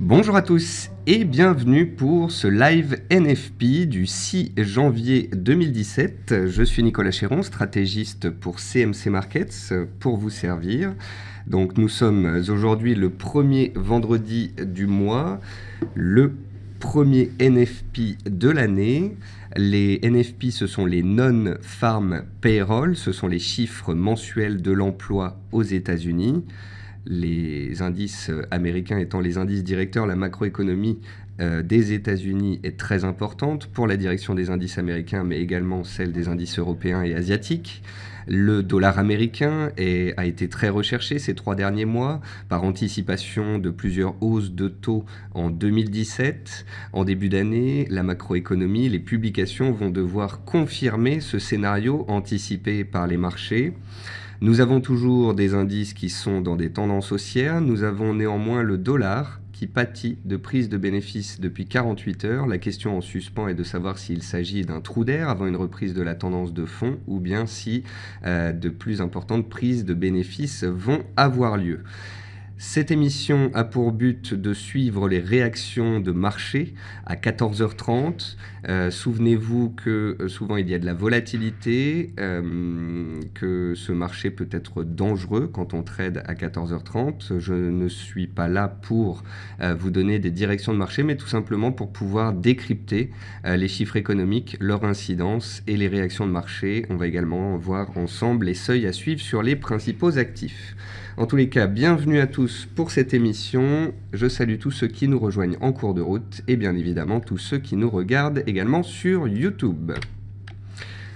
Bonjour à tous et bienvenue pour ce live NFP du 6 janvier 2017. Je suis Nicolas Chéron, stratégiste pour CMC Markets pour vous servir. Donc nous sommes aujourd'hui le premier vendredi du mois, le premier NFP de l'année. Les NFP, ce sont les Non-Farm Payroll, ce sont les chiffres mensuels de l'emploi aux États-Unis. Les indices américains étant les indices directeurs, la macroéconomie des États-Unis est très importante pour la direction des indices américains, mais également celle des indices européens et asiatiques. Le dollar américain a été très recherché ces 3 derniers mois par anticipation de plusieurs hausses de taux en 2017. En début d'année, la macroéconomie, les publications vont devoir confirmer ce scénario anticipé par les marchés. Nous avons toujours des indices qui sont dans des tendances haussières. Nous avons néanmoins le dollar qui pâtit de prise de bénéfices depuis 48 heures. La question en suspens est de savoir s'il s'agit d'un trou d'air avant une reprise de la tendance de fond ou bien si de plus importantes prises de bénéfices vont avoir lieu. Cette émission a pour but de suivre les réactions de marché à 14h30. Souvenez-vous que souvent il y a de la volatilité, que ce marché peut être dangereux quand on trade à 14h30. Je ne suis pas là pour vous donner des directions de marché, mais tout simplement pour pouvoir décrypter les chiffres économiques, leur incidence et les réactions de marché. On va également voir ensemble les seuils à suivre sur les principaux actifs. En tous les cas, bienvenue à tous pour cette émission. Je salue tous ceux qui nous rejoignent en cours de route et bien évidemment tous ceux qui nous regardent également sur YouTube.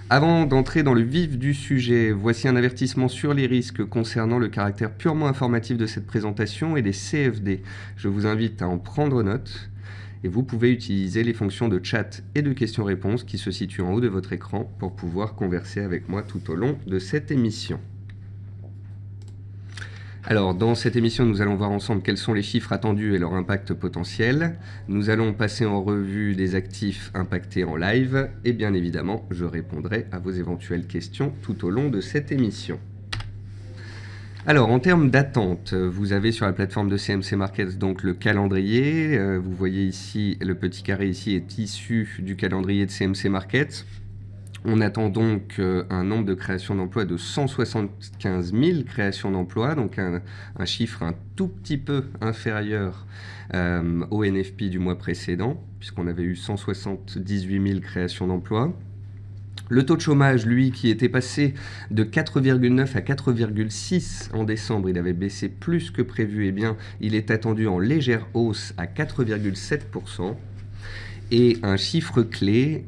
Avant d'entrer dans le vif du sujet, voici un avertissement sur les risques concernant le caractère purement informatif de cette présentation et des CFD. Je vous invite à en prendre note et vous pouvez utiliser les fonctions de chat et de questions-réponses qui se situent en haut de votre écran pour pouvoir converser avec moi tout au long de cette émission. Alors, dans cette émission, nous allons voir ensemble quels sont les chiffres attendus et leur impact potentiel. Nous allons passer en revue des actifs impactés en live et bien évidemment, je répondrai à vos éventuelles questions tout au long de cette émission. Alors, en termes d'attente, vous avez sur la plateforme de CMC Markets donc le calendrier. Vous voyez ici, le petit carré ici est issu du calendrier de CMC Markets. On attend donc un nombre de créations d'emplois de 175 000 créations d'emplois, donc un chiffre un tout petit peu inférieur au NFP du mois précédent, puisqu'on avait eu 178 000 créations d'emplois. Le taux de chômage, lui, qui était passé de 4,9 à 4,6 en décembre, il avait baissé plus que prévu, eh bien, il est attendu en légère hausse à 4,7%. Et un chiffre clé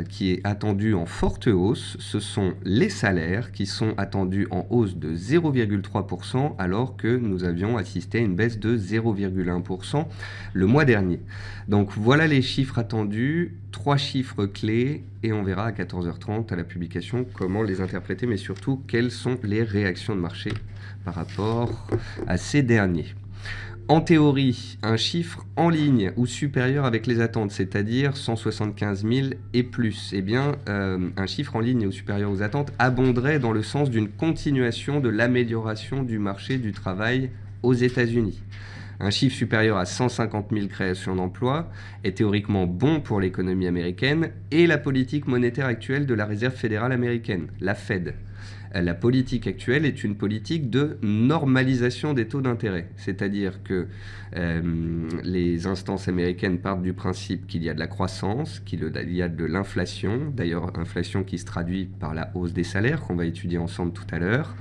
qui est attendu en forte hausse, ce sont les salaires qui sont attendus en hausse de 0,3% alors que nous avions assisté à une baisse de 0,1% le mois dernier. Donc voilà les chiffres attendus, 3 chiffres clés et on verra à 14h30 à la publication comment les interpréter mais surtout quelles sont les réactions de marché par rapport à ces derniers. En théorie, un chiffre en ligne ou supérieur avec les attentes, c'est-à-dire 175 000 et plus, eh bien, un chiffre en ligne ou supérieur aux attentes abonderait dans le sens d'une continuation de l'amélioration du marché du travail aux États-Unis. Un chiffre supérieur à 150 000 créations d'emplois est théoriquement bon pour l'économie américaine et la politique monétaire actuelle de la Réserve fédérale américaine, la Fed. La politique actuelle est une politique de normalisation des taux d'intérêt, c'est-à-dire que les instances américaines partent du principe qu'il y a de la croissance, qu'il y a de l'inflation, d'ailleurs inflation qui se traduit par la hausse des salaires qu'on va étudier ensemble tout à l'heure,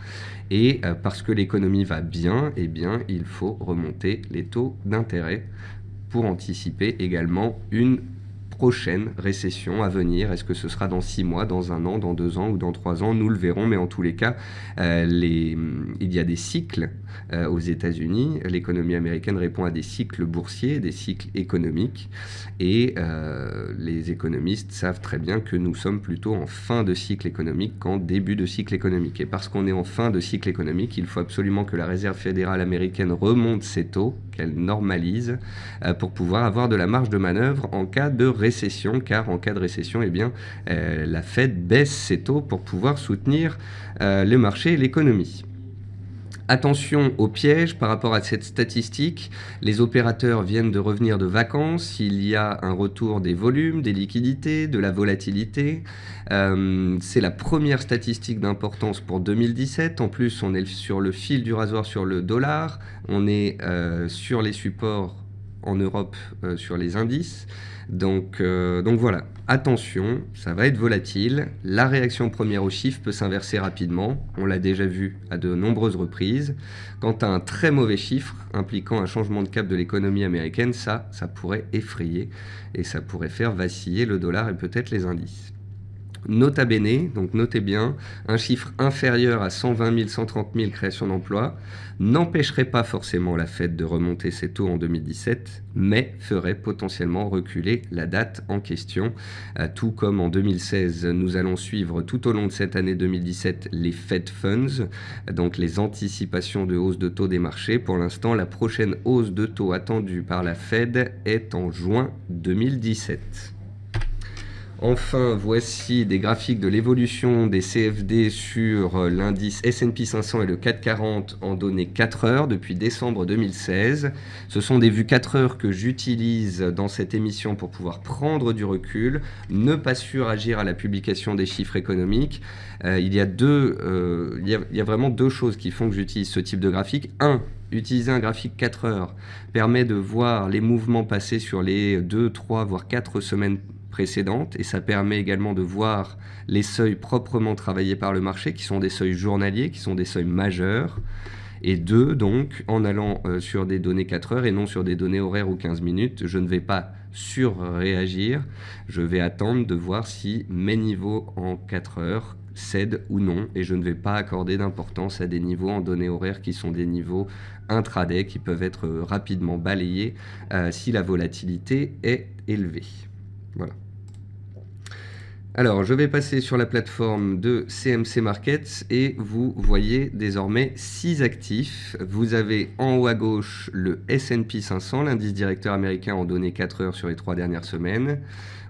et parce que l'économie va bien, eh bien il faut remonter les taux d'intérêt pour anticiper également une prochaine récession à venir. Est-ce que ce sera dans 6 mois, dans 1 an, dans 2 ans ou dans 3 ans? Nous le verrons, mais en tous les cas, il y a des cycles aux États-Unis. L'économie américaine répond à des cycles boursiers, des cycles économiques, et les économistes savent très bien que nous sommes plutôt en fin de cycle économique qu'en début de cycle économique. Et parce qu'on est en fin de cycle économique, il faut absolument que la Réserve fédérale américaine remonte ses taux, qu'elle normalise, pour pouvoir avoir de la marge de manœuvre en cas de récession, car en cas de récession, eh bien, la Fed baisse ses taux pour pouvoir soutenir le marché et l'économie. Attention au piège par rapport à cette statistique, les opérateurs viennent de revenir de vacances, il y a un retour des volumes, des liquidités, de la volatilité. C'est la première statistique d'importance pour 2017, en plus on est sur le fil du rasoir sur le dollar, on est sur les supports en Europe sur les indices. Donc voilà, attention, ça va être volatile. La réaction première aux chiffres peut s'inverser rapidement. On l'a déjà vu à de nombreuses reprises. Quant à un très mauvais chiffre impliquant un changement de cap de l'économie américaine, ça pourrait effrayer et ça pourrait faire vaciller le dollar et peut-être les indices. Nota bene, donc notez bien, un chiffre inférieur à 120 000, 130 000 créations d'emplois n'empêcherait pas forcément la Fed de remonter ses taux en 2017, mais ferait potentiellement reculer la date en question. Tout comme en 2016, nous allons suivre tout au long de cette année 2017 les Fed Funds, donc les anticipations de hausse de taux des marchés. Pour l'instant, la prochaine hausse de taux attendue par la Fed est en juin 2017. Enfin, voici des graphiques de l'évolution des CFD sur l'indice S&P 500 et le CAC 40 en données 4 heures depuis décembre 2016. Ce sont des vues 4 heures que j'utilise dans cette émission pour pouvoir prendre du recul, ne pas suragir à la publication des chiffres économiques. Il y a vraiment deux choses qui font que j'utilise ce type de graphique. Utiliser un graphique 4 heures permet de voir les mouvements passés sur les 2, 3, voire 4 semaines précédentes, et ça permet également de voir les seuils proprement travaillés par le marché, qui sont des seuils journaliers, qui sont des seuils majeurs. Et donc, en allant sur des données 4 heures et non sur des données horaires ou 15 minutes, je ne vais pas surréagir, je vais attendre de voir si mes niveaux en 4 heures cèdent ou non, et je ne vais pas accorder d'importance à des niveaux en données horaires qui sont des niveaux intraday, qui peuvent être rapidement balayés si la volatilité est élevée. Voilà. Alors, je vais passer sur la plateforme de CMC Markets et vous voyez désormais 6 actifs. Vous avez en haut à gauche le S&P 500, l'indice directeur américain en données 4 heures sur les 3 dernières semaines.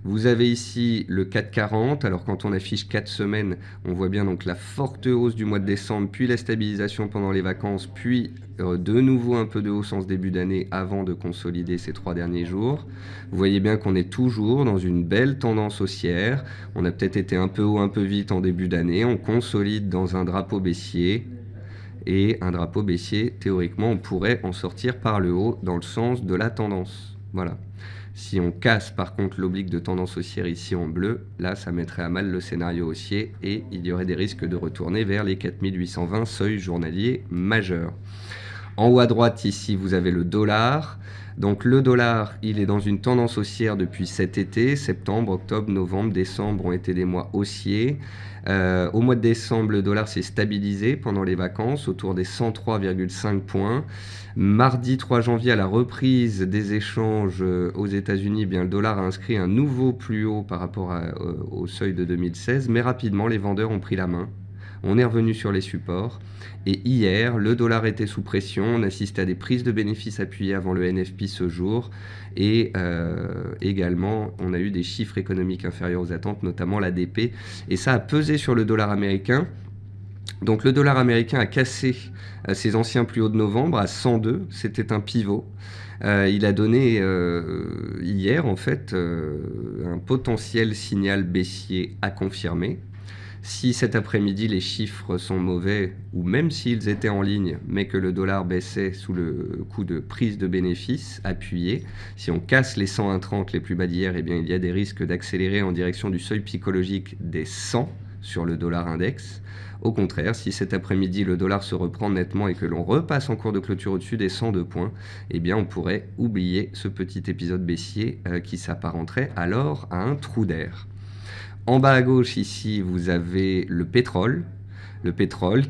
Vous avez ici le CAC 40. Alors, quand on affiche 4 semaines, on voit bien donc la forte hausse du mois de décembre, puis la stabilisation pendant les vacances, puis de nouveau un peu de hausse en ce début d'année avant de consolider ces 3 derniers jours. Vous voyez bien qu'on est toujours dans une belle tendance haussière. On a peut-être été un peu haut, un peu vite en début d'année. On consolide dans un drapeau baissier. Et un drapeau baissier, théoriquement, on pourrait en sortir par le haut dans le sens de la tendance. Voilà. Si on casse par contre l'oblique de tendance haussière ici en bleu, là ça mettrait à mal le scénario haussier et il y aurait des risques de retourner vers les 4820 seuils journaliers majeurs. En haut à droite ici vous avez le dollar. Donc le dollar, il est dans une tendance haussière depuis cet été. Septembre, octobre, novembre, décembre ont été des mois haussiers. Au mois de décembre, le dollar s'est stabilisé pendant les vacances autour des 103,5 points. Mardi 3 janvier, à la reprise des échanges aux États-Unis, eh bien, le dollar a inscrit un nouveau plus haut par rapport au seuil de 2016. Mais rapidement, les vendeurs ont pris la main. On est revenu sur les supports. Et hier, le dollar était sous pression. On assiste à des prises de bénéfices appuyées avant le NFP ce jour. Et également, on a eu des chiffres économiques inférieurs aux attentes, notamment l'ADP. Et ça a pesé sur le dollar américain. Donc le dollar américain a cassé ses anciens plus hauts de novembre à 102. C'était un pivot. Il a donné hier, en fait, un potentiel signal baissier à confirmer. Si cet après-midi les chiffres sont mauvais, ou même s'ils étaient en ligne, mais que le dollar baissait sous le coup de prise de bénéfices appuyée, si on casse les 101,30 les plus bas d'hier, eh bien il y a des risques d'accélérer en direction du seuil psychologique des 100 sur le dollar index. Au contraire, si cet après-midi le dollar se reprend nettement et que l'on repasse en cours de clôture au-dessus des 102 points, eh bien on pourrait oublier ce petit épisode baissier qui s'apparenterait alors à un trou d'air. En bas à gauche, ici, vous avez le pétrole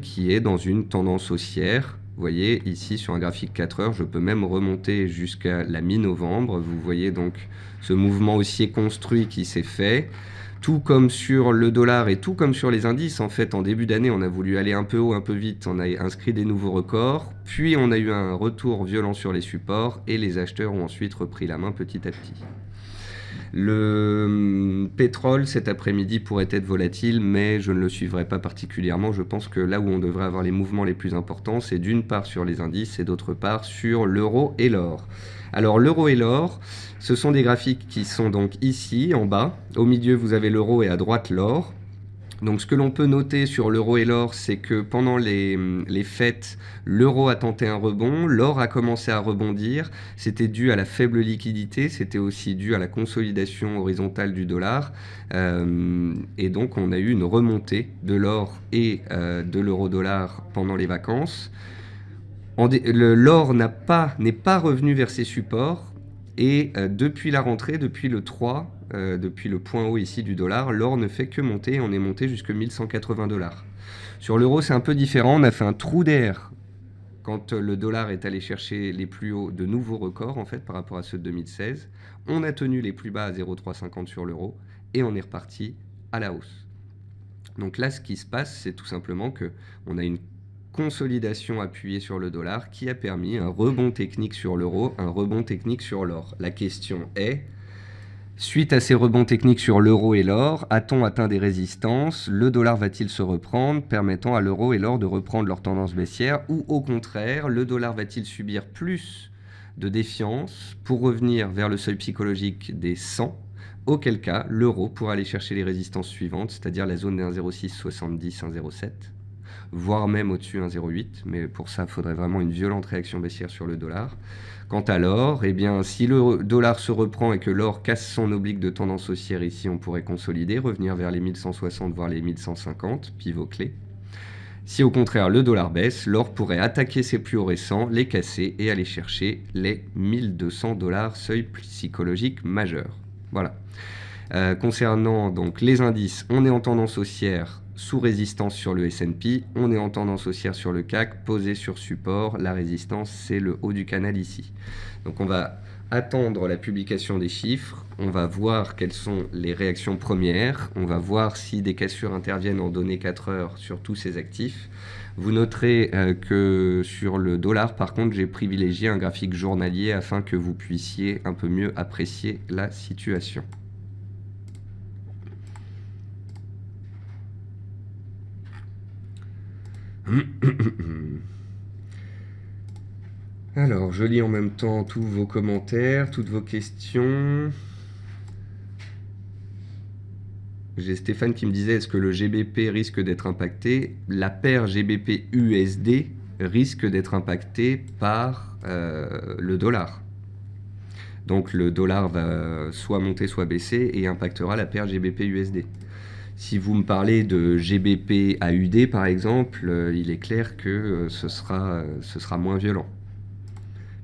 qui est dans une tendance haussière. Vous voyez, ici, sur un graphique 4 heures, je peux même remonter jusqu'à la mi-novembre. Vous voyez donc ce mouvement haussier construit qui s'est fait. Tout comme sur le dollar et tout comme sur les indices, en fait, en début d'année, on a voulu aller un peu haut, un peu vite. On a inscrit des nouveaux records. Puis, on a eu un retour violent sur les supports et les acheteurs ont ensuite repris la main petit à petit. Le pétrole cet après-midi pourrait être volatile, mais je ne le suivrai pas particulièrement. Je pense que là où on devrait avoir les mouvements les plus importants, c'est d'une part sur les indices et d'autre part sur l'euro et l'or. Alors l'euro et l'or, ce sont des graphiques qui sont donc ici en bas. Au milieu vous avez l'euro et à droite l'or. Donc ce que l'on peut noter sur l'euro et l'or, c'est que pendant les fêtes, l'euro a tenté un rebond, l'or a commencé à rebondir. C'était dû à la faible liquidité, c'était aussi dû à la consolidation horizontale du dollar. Et donc on a eu une remontée de l'or et de l'euro-dollar pendant les vacances. L'or n'est pas revenu vers ses supports. Et depuis la rentrée, depuis le 3, depuis le point haut ici du dollar, l'or ne fait que monter et on est monté jusqu'à 1180 $. Sur l'euro, c'est un peu différent. On a fait un trou d'air quand le dollar est allé chercher les plus hauts, de nouveaux records en fait par rapport à ceux de 2016. On a tenu les plus bas à 0,350 sur l'euro et on est reparti à la hausse. Donc là, ce qui se passe, c'est tout simplement qu'on a une consolidation appuyée sur le dollar qui a permis un rebond technique sur l'euro, un rebond technique sur l'or. La question est, suite à ces rebonds techniques sur l'euro et l'or, a-t-on atteint des résistances? Le dollar va-t-il se reprendre, permettant à l'euro et l'or de reprendre leur tendance baissière? Ou au contraire, le dollar va-t-il subir plus de défiance pour revenir vers le seuil psychologique des 100? Auquel cas, l'euro pourra aller chercher les résistances suivantes, c'est-à-dire la zone des 1,0670, 1,07, voire même au-dessus 1,08, mais pour ça, il faudrait vraiment une violente réaction baissière sur le dollar. Quant à l'or, eh bien, si le dollar se reprend et que l'or casse son oblique de tendance haussière ici, on pourrait consolider, revenir vers les 1160, voire les 1150, pivot clé. Si au contraire le dollar baisse, l'or pourrait attaquer ses plus hauts récents, les casser et aller chercher les 1200 $, seuil psychologique majeur. Voilà. Concernant donc les indices, on est en tendance haussière sous résistance sur le S&P, on est en tendance haussière sur le CAC, posé sur support, la résistance c'est le haut du canal ici. Donc on va attendre la publication des chiffres, on va voir quelles sont les réactions premières, on va voir si des cassures interviennent en données 4 heures sur tous ces actifs. Vous noterez que sur le dollar par contre j'ai privilégié un graphique journalier afin que vous puissiez un peu mieux apprécier la situation. Alors, je lis en même temps tous vos commentaires, toutes vos questions. J'ai Stéphane qui me disait, est-ce que le GBP risque d'être impacté? La paire GBP-USD risque d'être impactée par le dollar. Donc le dollar va soit monter, soit baisser et impactera la paire GBP-USD. Si vous me parlez de GBP AUD par exemple, il est clair que ce sera moins violent.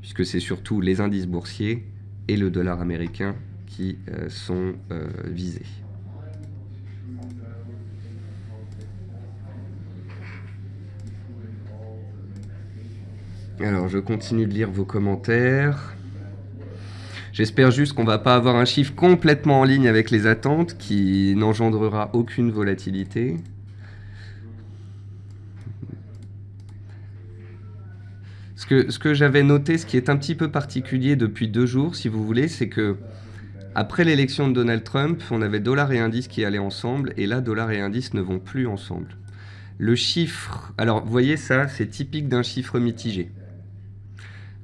Puisque c'est surtout les indices boursiers et le dollar américain qui sont visés. Alors je continue de lire vos commentaires. J'espère juste qu'on ne va pas avoir un chiffre complètement en ligne avec les attentes qui n'engendrera aucune volatilité. Ce que j'avais noté, ce qui est un petit peu particulier depuis 2 jours, si vous voulez, c'est que après l'élection de Donald Trump, on avait dollar et indice qui allaient ensemble, et là, dollar et indice ne vont plus ensemble. Le chiffre, alors vous voyez ça, c'est typique d'un chiffre mitigé.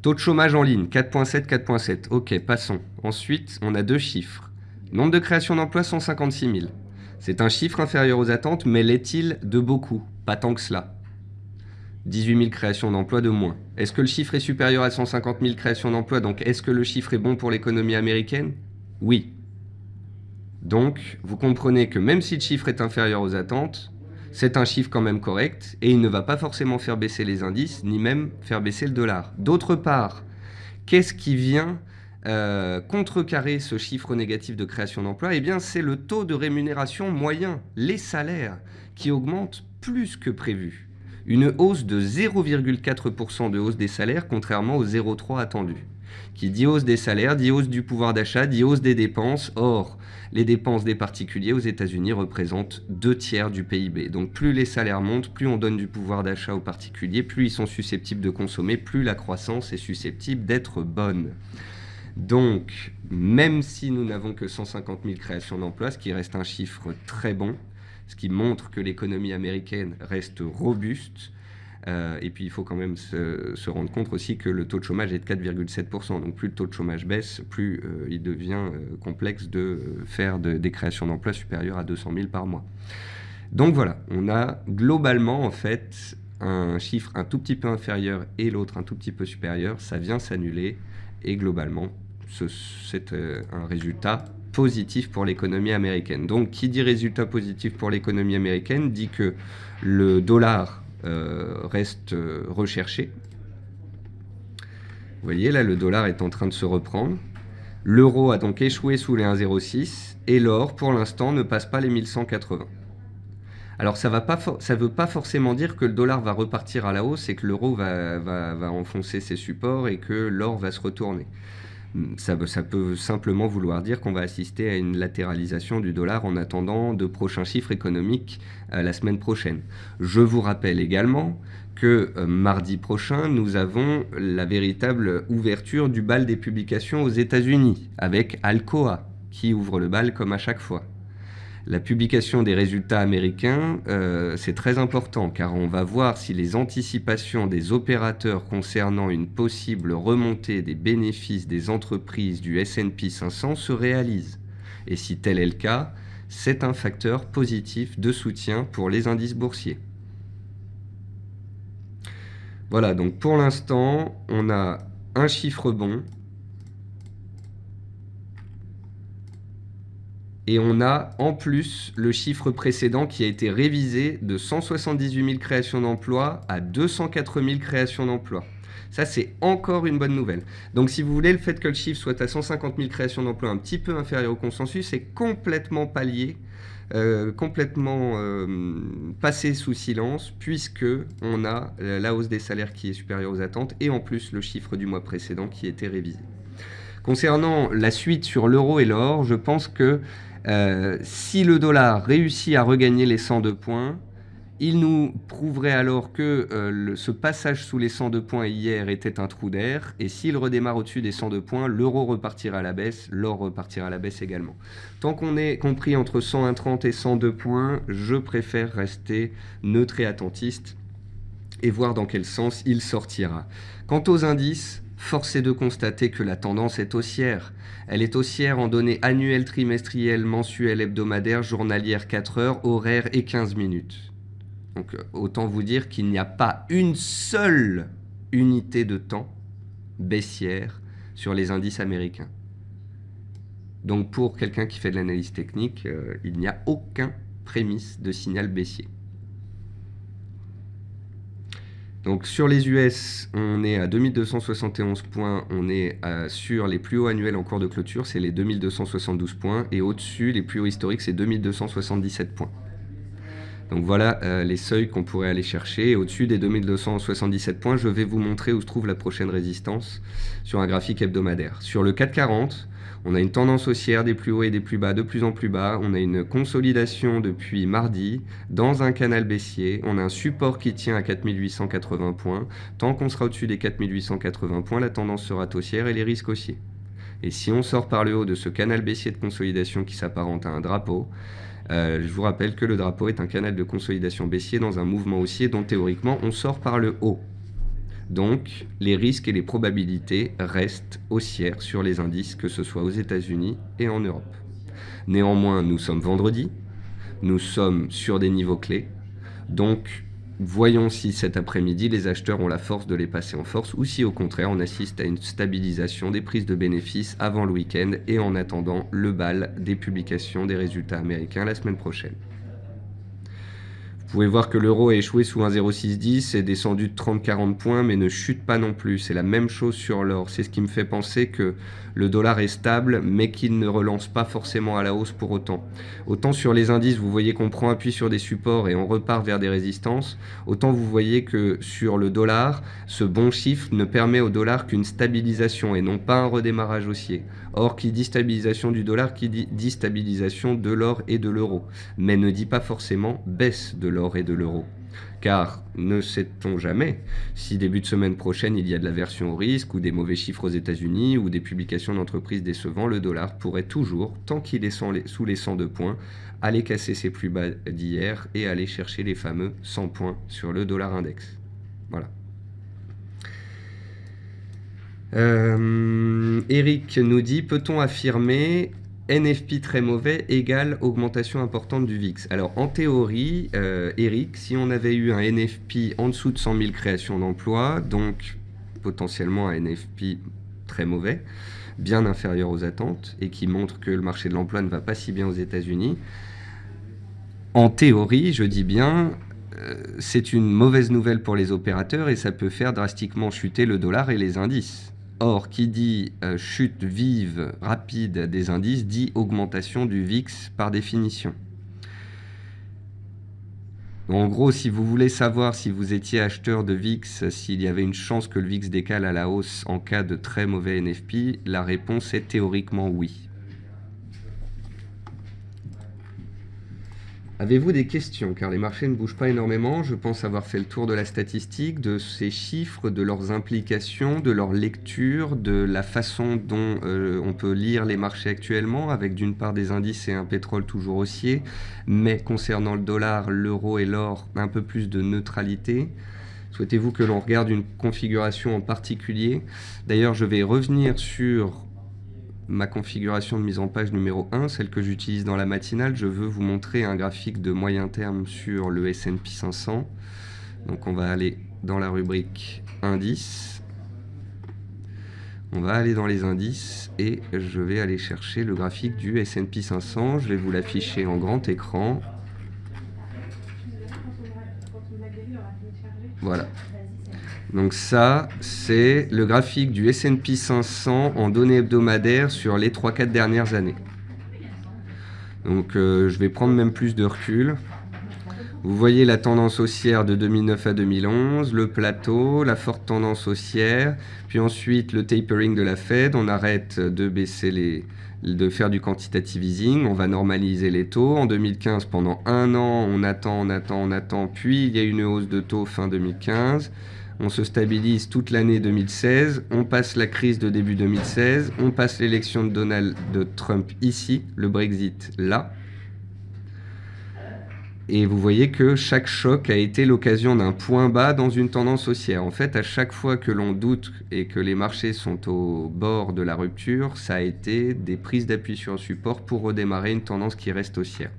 Taux de chômage en ligne, 4,7, 4,7. Ok, passons. Ensuite, on a 2 chiffres. Nombre de créations d'emplois, 156 000. C'est un chiffre inférieur aux attentes, mais l'est-il de beaucoup? Pas tant que cela. 18 000 créations d'emplois de moins. Est-ce que le chiffre est supérieur à 150 000 créations d'emplois? Donc, est-ce que le chiffre est bon pour l'économie américaine? Oui. Donc, vous comprenez que même si le chiffre est inférieur aux attentes, c'est un chiffre quand même correct et il ne va pas forcément faire baisser les indices, ni même faire baisser le dollar. D'autre part, qu'est-ce qui vient contrecarrer ce chiffre négatif de création d'emplois? Eh bien, c'est le taux de rémunération moyen, les salaires, qui augmentent plus que prévu. Une hausse de 0,4% de hausse des salaires, contrairement aux 0,3% attendus. Qui dit hausse des salaires, dit hausse du pouvoir d'achat, dit hausse des dépenses. Or, les dépenses des particuliers aux États-Unis représentent 2/3 du PIB. Donc plus les salaires montent, plus on donne du pouvoir d'achat aux particuliers, plus ils sont susceptibles de consommer, plus la croissance est susceptible d'être bonne. Donc, même si nous n'avons que 150 000 créations d'emplois, ce qui reste un chiffre très bon, ce qui montre que l'économie américaine reste robuste, et puis il faut quand même se rendre compte aussi que le taux de chômage est de 4,7%. Donc plus le taux de chômage baisse, plus il devient complexe de faire des créations d'emplois supérieures à 200 000 par mois. Donc voilà, on a globalement en fait un chiffre un tout petit peu inférieur et l'autre un tout petit peu supérieur. Ça vient s'annuler et globalement c'est un résultat positif pour l'économie américaine. Donc qui dit résultat positif pour l'économie américaine dit que le dollar reste recherché. Vous voyez, là, le dollar est en train de se reprendre. L'euro a donc échoué sous les 1,06 et l'or, pour l'instant, ne passe pas les 1180. Alors, ça ne veut pas forcément dire que le dollar va repartir à la hausse et que l'euro va enfoncer ses supports et que l'or va se retourner. Ça peut simplement vouloir dire qu'on va assister à une latéralisation du dollar en attendant de prochains chiffres économiques la semaine prochaine. Je vous rappelle également que mardi prochain, nous avons la véritable ouverture du bal des publications aux États-Unis avec Alcoa qui ouvre le bal comme à chaque fois. La publication des résultats américains, c'est très important car on va voir si les anticipations des opérateurs concernant une possible remontée des bénéfices des entreprises du S&P 500 se réalisent. Et si tel est le cas, c'est un facteur positif de soutien pour les indices boursiers. Voilà, donc pour l'instant, on a un chiffre bon. Et on a en plus le chiffre précédent qui a été révisé de 178 000 créations d'emplois à 204 000 créations d'emplois. Ça, c'est encore une bonne nouvelle. Donc, si vous voulez, le fait que le chiffre soit à 150 000 créations d'emplois un petit peu inférieur au consensus, c'est complètement pallié, complètement passé sous silence, puisque on a la hausse des salaires qui est supérieure aux attentes et en plus le chiffre du mois précédent qui a été révisé. Concernant la suite sur l'euro et l'or, je pense que si le dollar réussit à regagner les 102 points, il nous prouverait alors que ce passage sous les 102 points hier était un trou d'air, et s'il redémarre au-dessus des 102 points, l'euro repartira à la baisse, l'or repartira à la baisse également. Tant qu'on est compris entre 101,30 et 102 points, je préfère rester neutre et attentiste et voir dans quel sens il sortira. Quant aux indices, force est de constater que la tendance est haussière. Elle est haussière en données annuelles, trimestrielles, mensuelles, hebdomadaires, journalières, 4 heures, horaires et 15 minutes. Donc autant vous dire qu'il n'y a pas une seule unité de temps baissière sur les indices américains. Donc pour quelqu'un qui fait de l'analyse technique, il n'y a aucun prémisse de signal baissier. Donc sur les US, on est à 2271 points, on est sur les plus hauts annuels en cours de clôture, c'est les 2272 points, et au-dessus, les plus hauts historiques, c'est 2277 points. Donc voilà les seuils qu'on pourrait aller chercher. Et au-dessus des 2277 points, je vais vous montrer où se trouve la prochaine résistance sur un graphique hebdomadaire. Sur le 440, on a une tendance haussière des plus hauts et des plus bas, de plus en plus bas. On a une consolidation depuis mardi dans un canal baissier. On a un support qui tient à 4880 points. Tant qu'on sera au-dessus des 4880 points, la tendance sera haussière et les risques haussiers. Et si on sort par le haut de ce canal baissier de consolidation qui s'apparente à un drapeau, je vous rappelle que le drapeau est un canal de consolidation baissier dans un mouvement haussier dont théoriquement on sort par le haut. Donc les risques et les probabilités restent haussières sur les indices, que ce soit aux États-Unis et en Europe. Néanmoins, nous sommes vendredi, nous sommes sur des niveaux clés, donc voyons si cet après-midi les acheteurs ont la force de les passer en force ou si au contraire on assiste à une stabilisation des prises de bénéfices avant le week-end et en attendant le bal des publications des résultats américains la semaine prochaine. Vous pouvez voir que l'euro a échoué sous 1,0610, est descendu de 30-40 points, mais ne chute pas non plus. C'est la même chose sur l'or. C'est ce qui me fait penser que le dollar est stable, mais qu'il ne relance pas forcément à la hausse pour autant. Autant sur les indices, vous voyez qu'on prend appui sur des supports et on repart vers des résistances. Autant vous voyez que sur le dollar, ce bon chiffre ne permet au dollar qu'une stabilisation et non pas un redémarrage haussier. Or, qui dit stabilisation du dollar, qui dit stabilisation de l'or et de l'euro, mais ne dit pas forcément baisse de l'or et de l'euro. Car ne sait-on jamais si début de semaine prochaine il y a de l'aversion au risque ou des mauvais chiffres aux États-Unis ou des publications d'entreprises décevant, le dollar pourrait toujours, tant qu'il est sous les 102 points, aller casser ses plus bas d'hier et aller chercher les fameux 100 points sur le dollar index. Voilà. Eric nous dit, peut-on affirmer NFP très mauvais égale augmentation importante du VIX? Alors en théorie, Eric, si on avait eu un NFP en dessous de 100 000 créations d'emplois, donc potentiellement un NFP très mauvais, bien inférieur aux attentes, et qui montre que le marché de l'emploi ne va pas si bien aux États-Unis, en théorie, je dis bien, c'est une mauvaise nouvelle pour les opérateurs et ça peut faire drastiquement chuter le dollar et les indices. Or, qui dit chute vive, rapide des indices, dit augmentation du VIX par définition. En gros, si vous voulez savoir si vous étiez acheteur de VIX, s'il y avait une chance que le VIX décale à la hausse en cas de très mauvais NFP, la réponse est théoriquement oui. Avez-vous des questions? Car les marchés ne bougent pas énormément. Je pense avoir fait le tour de la statistique, de ces chiffres, de leurs implications, de leur lecture, de la façon dont on peut lire les marchés actuellement, avec d'une part des indices et un pétrole toujours haussier, mais concernant le dollar, l'euro et l'or, un peu plus de neutralité. Souhaitez-vous que l'on regarde une configuration en particulier? D'ailleurs, je vais revenir sur ma configuration de mise en page numéro 1, celle que j'utilise dans la matinale. Je veux vous montrer un graphique de moyen terme sur le S&P 500. Donc on va aller dans la rubrique indices. On va aller dans les indices et je vais aller chercher le graphique du S&P 500. Je vais vous l'afficher en grand écran. Voilà. Donc ça, c'est le graphique du S&P 500 en données hebdomadaires sur les 3-4 dernières années. Donc je vais prendre même plus de recul. Vous voyez la tendance haussière de 2009 à 2011, le plateau, la forte tendance haussière, puis ensuite le tapering de la Fed. On arrête de baisser de faire du quantitative easing, on va normaliser les taux. En 2015, pendant un an, on attend, puis il y a une hausse de taux fin 2015. On se stabilise toute l'année 2016, on passe la crise de début 2016, on passe l'élection de Donald Trump ici, le Brexit là. Et vous voyez que chaque choc a été l'occasion d'un point bas dans une tendance haussière. En fait, à chaque fois que l'on doute et que les marchés sont au bord de la rupture, ça a été des prises d'appui sur le support pour redémarrer une tendance qui reste haussière.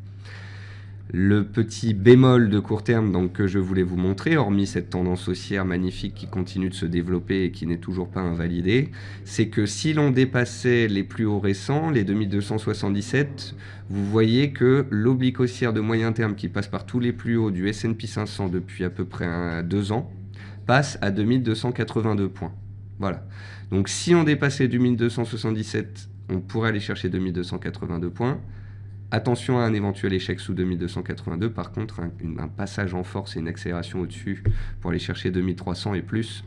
Le petit bémol de court terme donc, que je voulais vous montrer, hormis cette tendance haussière magnifique qui continue de se développer et qui n'est toujours pas invalidée, c'est que si l'on dépassait les plus hauts récents, les 2277, vous voyez que l'oblique haussière de moyen terme qui passe par tous les plus hauts du S&P 500 depuis à peu près 2 ans, passe à 2282 points. Voilà. Donc si on dépassait 2277, on pourrait aller chercher 2282 points. Attention à un éventuel échec sous 2282, par contre, un passage en force et une accélération au-dessus pour aller chercher 2300 et plus,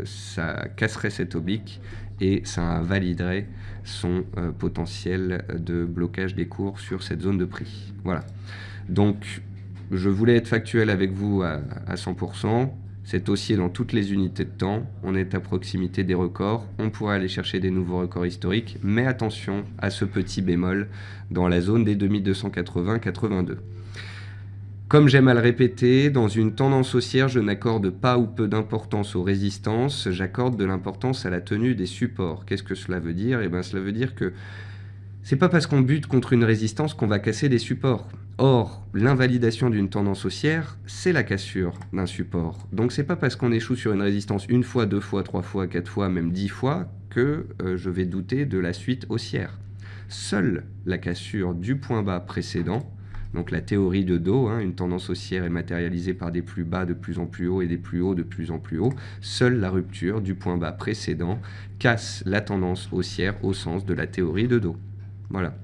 ça casserait cet oblique et ça validerait son potentiel de blocage des cours sur cette zone de prix. Voilà. Donc, je voulais être factuel avec vous à 100%. C'est haussier dans toutes les unités de temps, on est à proximité des records, on pourrait aller chercher des nouveaux records historiques, mais attention à ce petit bémol dans la zone des 2280-82. Comme j'aime à le répéter, dans une tendance haussière, je n'accorde pas ou peu d'importance aux résistances, j'accorde de l'importance à la tenue des supports. Qu'est-ce que cela veut dire? Eh bien, cela veut dire que c'est pas parce qu'on bute contre une résistance qu'on va casser des supports. Or, l'invalidation d'une tendance haussière, c'est la cassure d'un support. Donc c'est pas parce qu'on échoue sur une résistance 1 fois, 2 fois, 3 fois, 4 fois, même 10 fois, que je vais douter de la suite haussière. Seule la cassure du point bas précédent, donc la théorie de dos, une tendance haussière est matérialisée par des plus bas de plus en plus haut et des plus hauts de plus en plus haut, seule la rupture du point bas précédent casse la tendance haussière au sens de la théorie de dos. Voilà.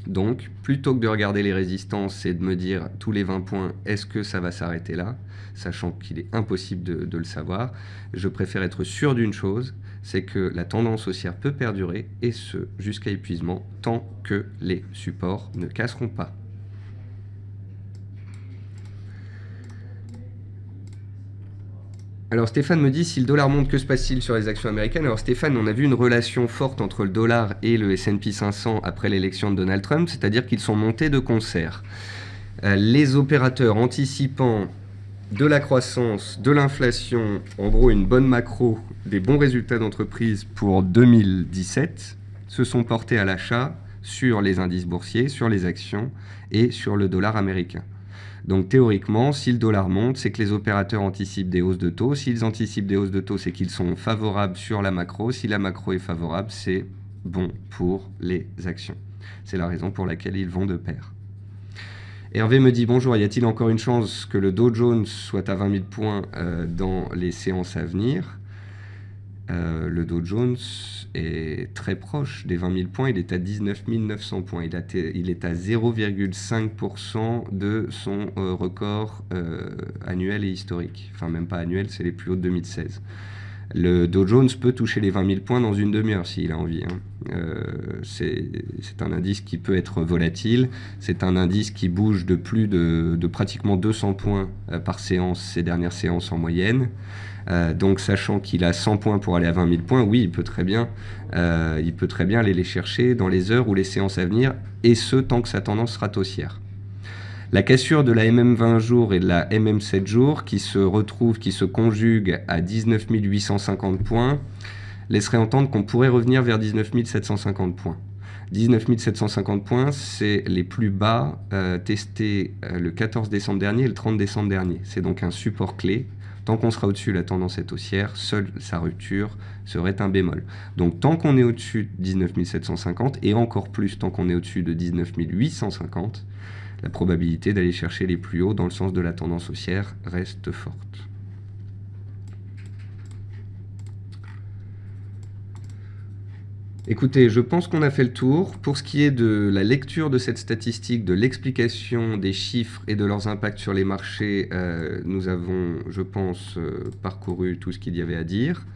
Donc, plutôt que de regarder les résistances et de me dire tous les 20 points, est-ce que ça va s'arrêter là, sachant qu'il est impossible de le savoir, je préfère être sûr d'une chose, c'est que la tendance haussière peut perdurer, et ce, jusqu'à épuisement, tant que les supports ne casseront pas. Alors Stéphane me dit, si le dollar monte, que se passe-t-il sur les actions américaines? Alors Stéphane, on a vu une relation forte entre le dollar et le S&P 500 après l'élection de Donald Trump, c'est-à-dire qu'ils sont montés de concert. Les opérateurs anticipant de la croissance, de l'inflation, en gros une bonne macro, des bons résultats d'entreprise pour 2017, se sont portés à l'achat sur les indices boursiers, sur les actions et sur le dollar américain. Donc théoriquement, si le dollar monte, c'est que les opérateurs anticipent des hausses de taux. S'ils anticipent des hausses de taux, c'est qu'ils sont favorables sur la macro. Si la macro est favorable, c'est bon pour les actions. C'est la raison pour laquelle ils vont de pair. Hervé me dit, bonjour, y a-t-il encore une chance que le Dow Jones soit à 20 000 points dans les séances à venir? Le Dow Jones est très proche des 20 000 points, il est à 19 900 points, il est à 0,5% de son record annuel et historique. Enfin, même pas annuel, c'est les plus hauts de 2016. Le Dow Jones peut toucher les 20 000 points dans une demi-heure s'il a envie. C'est un indice qui peut être volatile, c'est un indice qui bouge de pratiquement 200 points par séance, ces dernières séances en moyenne. Donc sachant qu'il a 100 points pour aller à 20 000 points, oui, il peut très bien aller les chercher dans les heures ou les séances à venir, et ce, tant que sa tendance sera haussière. La cassure de la MM 20 jours et de la MM 7 jours qui se conjuguent à 19 850 points, laisserait entendre qu'on pourrait revenir vers 19 750 points. 19 750 points, c'est les plus bas testés le 14 décembre dernier et le 30 décembre dernier. C'est donc un support clé. Tant qu'on sera au-dessus, la tendance est haussière, seule sa rupture serait un bémol. Donc tant qu'on est au-dessus de 19 750, et encore plus tant qu'on est au-dessus de 19 850, la probabilité d'aller chercher les plus hauts dans le sens de la tendance haussière reste forte. Écoutez, je pense qu'on a fait le tour. Pour ce qui est de la lecture de cette statistique, de l'explication des chiffres et de leurs impacts sur les marchés, nous avons, je pense, parcouru tout ce qu'il y avait à dire.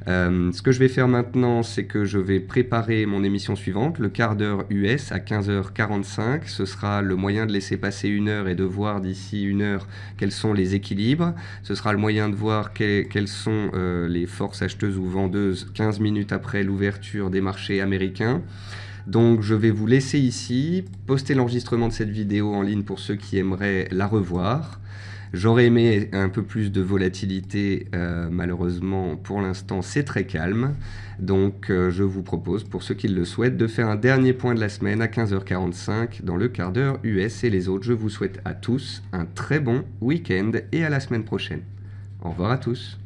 Ce que je vais faire maintenant, c'est que je vais préparer mon émission suivante, le quart d'heure US à 15h45. Ce sera le moyen de laisser passer une heure et de voir d'ici une heure quels sont les équilibres. Ce sera le moyen de voir quelles sont les forces acheteuses ou vendeuses 15 minutes après l'ouverture des marchés américains. Donc je vais vous laisser ici, poster l'enregistrement de cette vidéo en ligne pour ceux qui aimeraient la revoir. J'aurais aimé un peu plus de volatilité, malheureusement pour l'instant c'est très calme, donc je vous propose pour ceux qui le souhaitent de faire un dernier point de la semaine à 15h45 dans le quart d'heure US, et les autres je vous souhaite à tous un très bon week-end et à la semaine prochaine. Au revoir à tous.